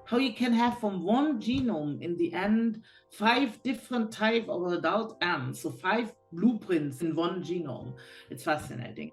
how you can have from one genome in the end 5 different types of adult ants, so 5 blueprints in one genome. It's fascinating.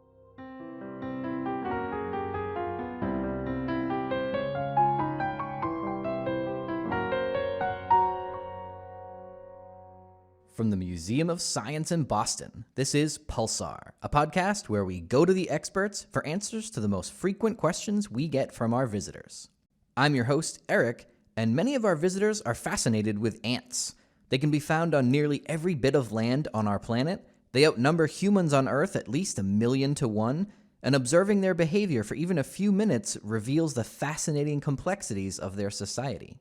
From the Museum of Science in Boston, this is Pulsar, a podcast where we go to the experts for answers to the most frequent questions we get from our visitors. I'm your host, Eric, and many of our visitors are fascinated with ants. They can be found on nearly every bit of land on our planet. They outnumber humans on Earth at least 1,000,000 to 1, and observing their behavior for even a few minutes reveals the fascinating complexities of their society.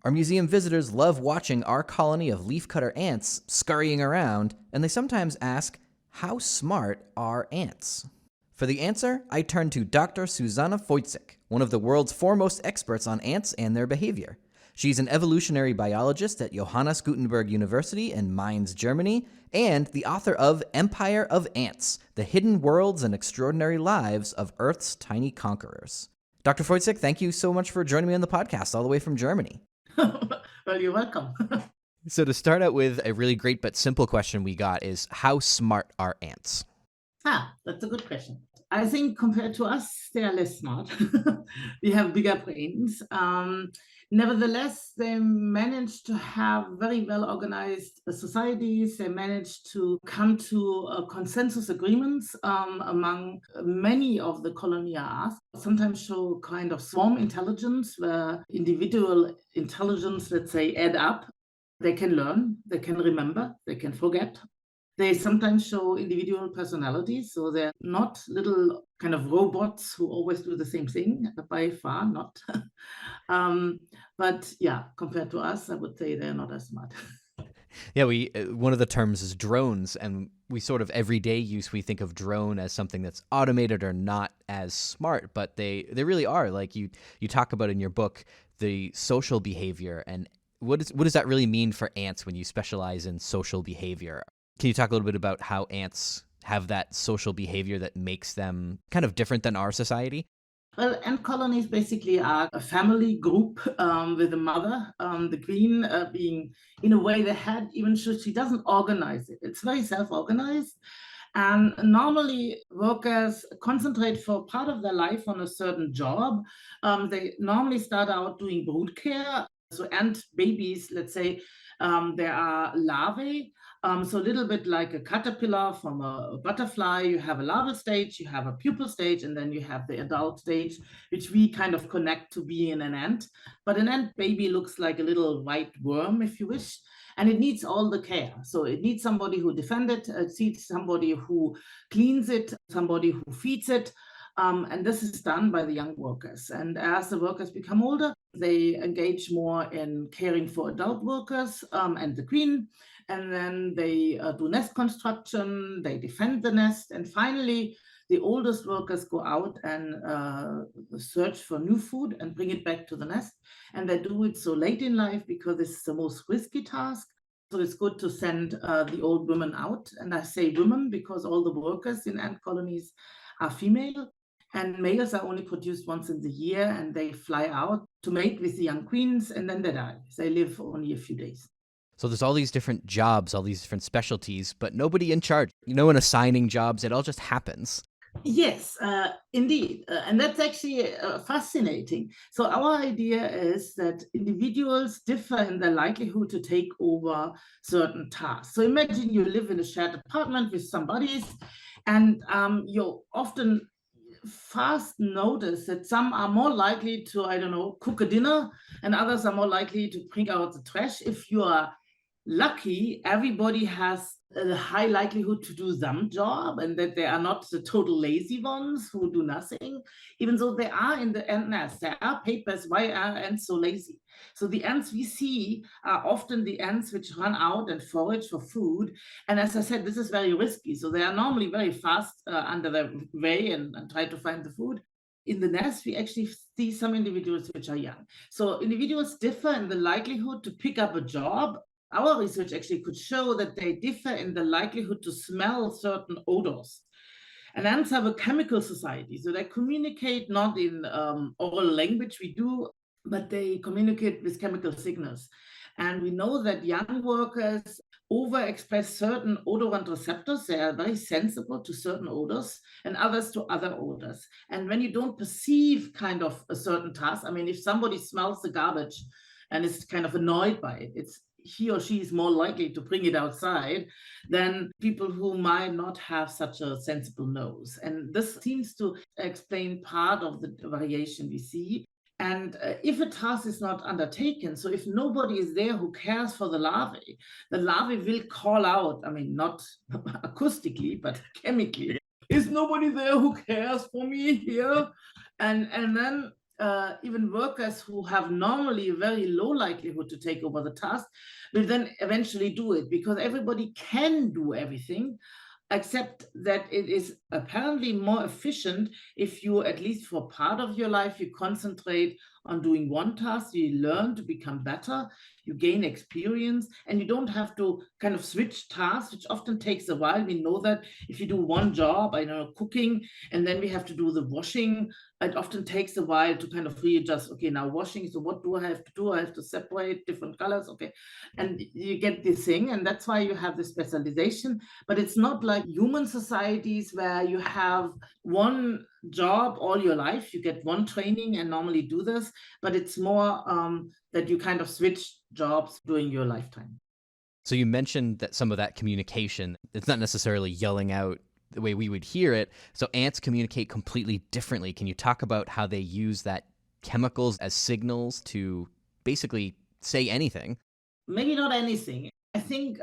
Our museum visitors love watching our colony of leafcutter ants scurrying around, and they sometimes ask, how smart are ants? For the answer, I turn to Dr. Susanne Foitzik, one of the world's foremost experts on ants and their behavior. She's an evolutionary biologist at Johannes Gutenberg University in Mainz, Germany, and the author of Empire of Ants, The Hidden Worlds and Extraordinary Lives of Earth's Tiny Conquerors. Dr. Foitzik, thank you so much for joining me on the podcast all the way from Germany. Well, you're welcome. So to start out with, a really great but simple question we got is, how smart are ants? That's a good question. I think compared to us, they are less smart. We have bigger brains. Nevertheless, they managed to have very well organized societies. They managed to come to consensus agreements among many of the colonias, sometimes show kind of swarm intelligence where individual intelligence, let's say, add up. They can learn, they can remember, they can forget. They sometimes show individual personalities, so they're not little kind of robots who always do the same thing, by far not. But yeah, compared to us, I would say they're not as smart. Yeah, one of the terms is drones, and we sort of everyday use, we think of drone as something that's automated or not as smart, but they really are. Like you talk about in your book, the social behavior, and what does that really mean for ants when you specialize in social behavior? Can you talk a little bit about how ants have that social behavior that makes them kind of different than our society? Well, ant colonies basically are a family group with a mother, the queen being, in a way, the head, even though she doesn't organize it. It's very self-organized. And normally, workers concentrate for part of their life on a certain job. They normally start out doing brood care. So ant babies, let's say, there are larvae. So a little bit like a caterpillar from a butterfly, you have a larval stage, you have a pupal stage, and then you have the adult stage, which we kind of connect to being an ant. But an ant baby looks like a little white worm, if you wish, and it needs all the care. So it needs somebody who defends it, it needs somebody who cleans it, somebody who feeds it. And this is done by the young workers. And as the workers become older, they engage more in caring for adult workers and the queen. And then they do nest construction, they defend the nest. And finally, the oldest workers go out and search for new food and bring it back to the nest. And they do it so late in life because it's the most risky task. So it's good to send the old women out. And I say women because all the workers in ant colonies are female. And males are only produced once in the year, and they fly out to mate with the young queens, and then they die. They live only a few days. So there's all these different jobs, all these different specialties, but nobody in charge. No one assigning jobs. It all just happens. Yes, indeed. And that's actually fascinating. So our idea is that individuals differ in their likelihood to take over certain tasks. So imagine you live in a shared apartment with some buddies, and you often fast notice that some are more likely to, I don't know, cook a dinner, and others are more likely to bring out the trash. If you are lucky, everybody has a high likelihood to do some job, and that they are not the total lazy ones who do nothing, even though they are in the ant nest. There are papers, why are ants so lazy? So the ants we see are often the ants which run out and forage for food. And as I said, this is very risky. So they are normally very fast under their way and try to find the food. In the nest, we actually see some individuals which are young. So individuals differ in the likelihood to pick up a job. Our research actually could show that they differ in the likelihood to smell certain odors. And ants have a chemical society, so they communicate not in oral language we do, but they communicate with chemical signals. And we know that young workers overexpress certain odorant receptors. They are very sensible to certain odors and others to other odors. And when you don't perceive kind of a certain task, I mean, if somebody smells the garbage and is kind of annoyed by it, it's he or she is more likely to bring it outside than people who might not have such a sensible nose. And this seems to explain part of the variation we see. And if a task is not undertaken, so if nobody is there who cares for the larvae will call out, I mean, not acoustically, but chemically, is nobody there who cares for me here? And then even workers who have normally a very low likelihood to take over the task will then eventually do it, because everybody can do everything, except that it is apparently more efficient if you, at least for part of your life, you concentrate on doing one task, you learn to become better, you gain experience, and you don't have to kind of switch tasks, which often takes a while. We know that if you do one job, I know, cooking, and then we have to do the washing, it often takes a while to kind of readjust. Okay, now washing, so what do I have to do? I have to separate different colors, okay. And you get this thing, and that's why you have the specialization. But it's not like human societies where you have one job all your life, you get one training and normally do this, but it's more that you kind of switch jobs during your lifetime. So you mentioned that some of that communication, it's not necessarily yelling out the way we would hear it. So ants communicate completely differently. Can you talk about how they use that chemicals as signals to basically say anything? Maybe not anything. I think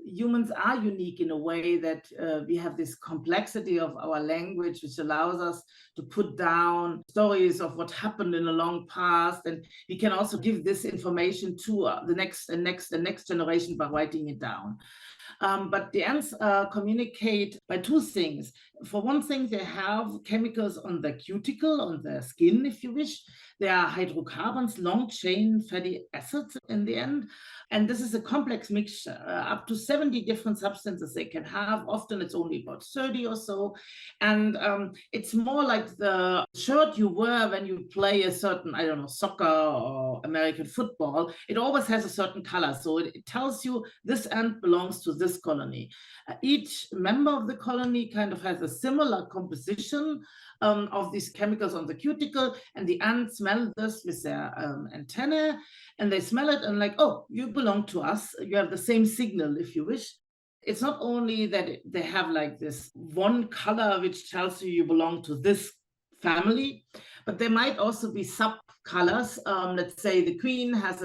humans are unique in a way that we have this complexity of our language, which allows us to put down stories of what happened in a long past. And we can also give this information to the next generation by writing it down. But the ants communicate by two things. For one thing, they have chemicals on the cuticle, on the skin, if you wish. There are hydrocarbons, long-chain fatty acids in the end. And this is a complex mixture, up to 70 different substances they can have. Often it's only about 30 or so. And it's more like the shirt you wear when you play a certain, I don't know, soccer or American football. It always has a certain color. So it tells you this ant belongs to this colony. Each member of the colony kind of has a similar composition of these chemicals on the cuticle, and the ants smell this with their antennae, and they smell it and like, oh, you belong to us. You have the same signal, if you wish. It's not only that they have like this one color which tells you belong to this family, but there might also be sub-colors. Let's say the queen has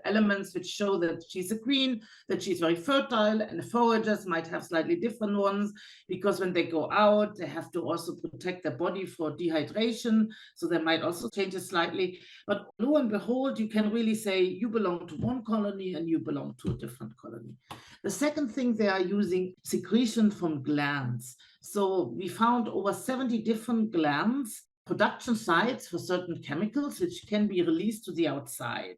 elements which show that she's a queen, that she's very fertile, and the foragers might have slightly different ones, because when they go out, they have to also protect their body for dehydration, so they might also change it slightly. But lo and behold, you can really say you belong to one colony and you belong to a different colony. The second thing, they are using secretion from glands. So we found over 70 different glands, production sites for certain chemicals, which can be released to the outside.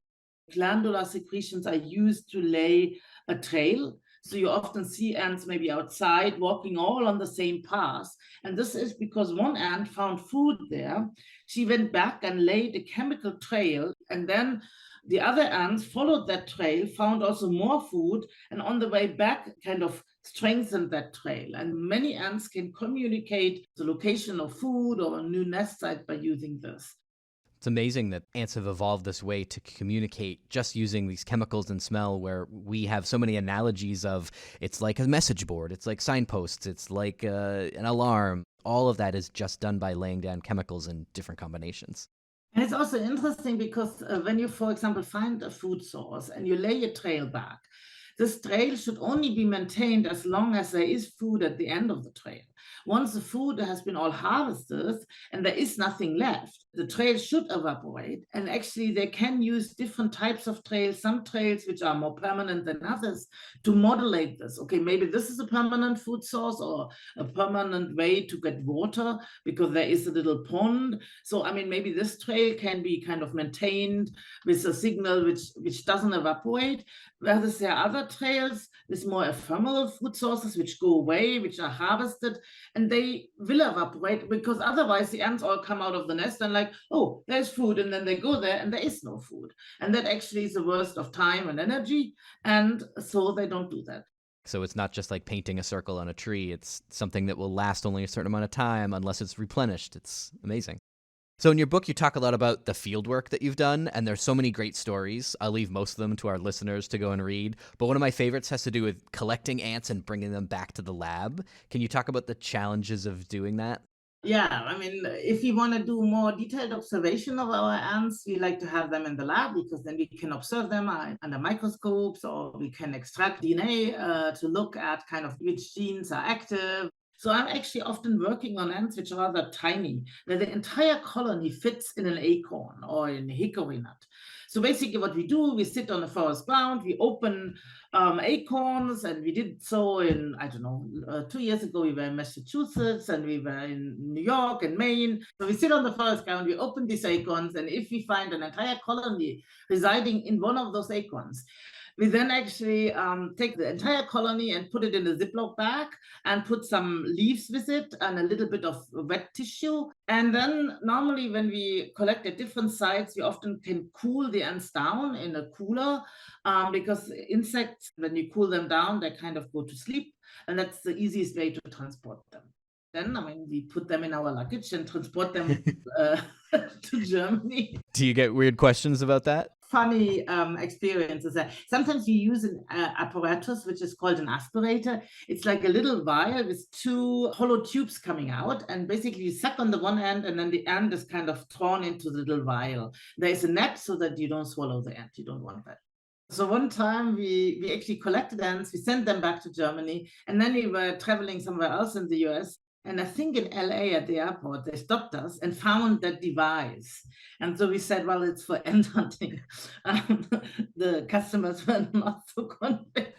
Glandular secretions are used to lay a trail. So you often see ants maybe outside walking all on the same path. And this is because one ant found food there. She went back and laid a chemical trail, and then the other ants followed that trail, found also more food, and on the way back kind of strengthened that trail. And many ants can communicate the location of food or a new nest site by using this. It's amazing that ants have evolved this way to communicate just using these chemicals and smell, where we have so many analogies of it's like a message board, it's like signposts, it's like an alarm. All of that is just done by laying down chemicals in different combinations. And it's also interesting because when you, for example, find a food source and you lay a trail back, this trail should only be maintained as long as there is food at the end of the trail. Once the food has been all harvested and there is nothing left, the trail should evaporate. And actually, they can use different types of trails, some trails which are more permanent than others, to modulate this. Okay, maybe this is a permanent food source or a permanent way to get water because there is a little pond. So, I mean, maybe this trail can be kind of maintained with a signal which doesn't evaporate. Whereas there are other trails with more ephemeral food sources which go away, which are harvested, and they will evaporate because otherwise the ants all come out of the nest and like, oh, there's food, and then they go there and there is no food. And that actually is the worst of time and energy, and so they don't do that. So it's not just like painting a circle on a tree. It's something that will last only a certain amount of time unless it's replenished. It's amazing. So in your book, you talk a lot about the field work that you've done, and there's so many great stories. I'll leave most of them to our listeners to go and read. But one of my favorites has to do with collecting ants and bringing them back to the lab. Can you talk about the challenges of doing that? Yeah, I mean, if we want to do more detailed observation of our ants, we like to have them in the lab because then we can observe them under microscopes, or we can extract DNA to look at kind of which genes are active. So I'm actually often working on ants which are rather tiny, where the entire colony fits in an acorn or in a hickory nut. So basically what we do, we sit on the forest ground, we open acorns, and we did so in, I don't know, 2 years ago we were in Massachusetts, and we were in New York and Maine. So we sit on the forest ground, we open these acorns, and if we find an entire colony residing in one of those acorns, we then actually take the entire colony and put it in a Ziploc bag and put some leaves with it and a little bit of wet tissue. And then normally when we collect at different sites, we often can cool the ants down in a cooler because insects, when you cool them down, they kind of go to sleep. And that's the easiest way to transport them. Then, I mean, we put them in our luggage and transport them to Germany. Do you get weird questions about that? Funny experiences. Sometimes you use an apparatus which is called an aspirator. It's like a little vial with two hollow tubes coming out, and basically you suck on the one end and then the ant is kind of thrown into the little vial. There is a net so that you don't swallow the ant. You don't want that. So one time we actually collected ants, we sent them back to Germany, and then we were traveling somewhere else in the US. And I think in LA at the airport, they stopped us and found that device. And so we said, well, it's for ant hunting. The customers were not so convinced.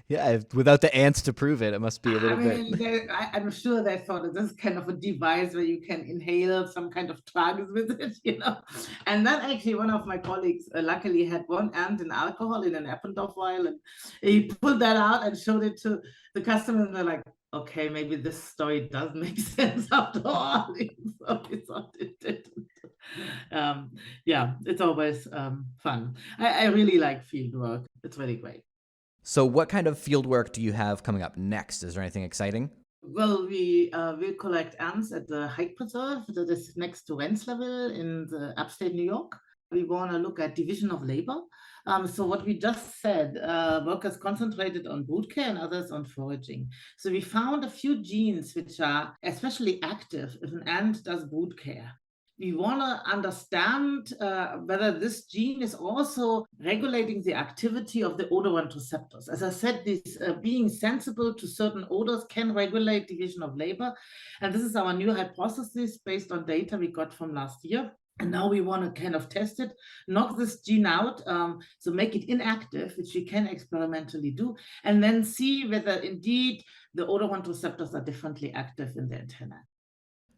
Yeah, without the ants to prove it, it must be a little bit. I'm sure they thought that this is kind of a device where you can inhale some kind of drugs with it, you know. And then actually one of my colleagues luckily had one ant in alcohol in an Eppendorf vial, and he pulled that out and showed it to the customers, and they're like, okay, maybe this story does make sense after all. So we thought it didn't. Yeah, it's always fun. I really like field work. It's really great. So what kind of field work do you have coming up next? Is there anything exciting? Well, we will collect ants at the Hike Preserve that is next to Rensselaer in the upstate New York. We want to look at division of labor. So what we just said, workers concentrated on brood care and others on foraging. So we found a few genes which are especially active if an ant does brood care. We want to understand whether this gene is also regulating the activity of the odorant receptors. As I said, this being sensible to certain odors can regulate division of labor. And this is our new hypothesis based on data we got from last year. And now we want to kind of test it, knock this gene out, so make it inactive, which we can experimentally do, and then see whether indeed the odorant receptors are differently active in the antenna.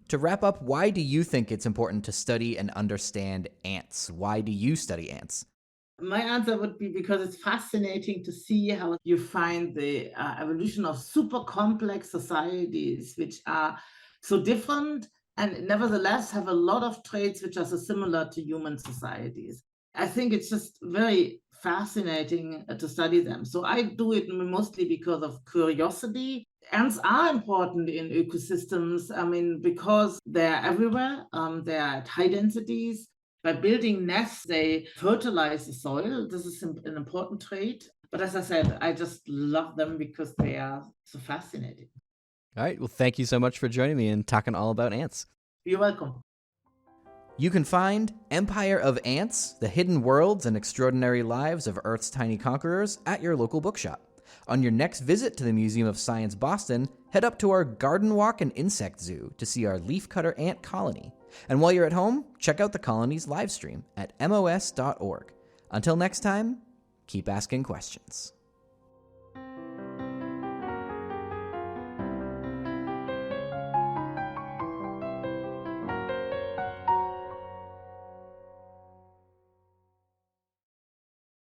To wrap up, why do you think it's important to study and understand ants? Why do you study ants? My answer would be because it's fascinating to see how you find the evolution of super complex societies, which are so different and nevertheless have a lot of traits which are so similar to human societies. I think it's just very fascinating to study them. So I do it mostly because of curiosity. Ants are important in ecosystems, I mean, because they're everywhere, they're at high densities. By building nests, they fertilize the soil. This is an important trait. But as I said, I just love them because they are so fascinating. All right. Well, thank you so much for joining me and talking all about ants. You're welcome. You can find Empire of Ants, The Hidden Worlds and Extraordinary Lives of Earth's Tiny Conquerors at your local bookshop. On your next visit to the Museum of Science Boston, head up to our garden walk and insect zoo to see our leafcutter ant colony. And while you're at home, check out the colony's live stream at mos.org. Until next time, keep asking questions.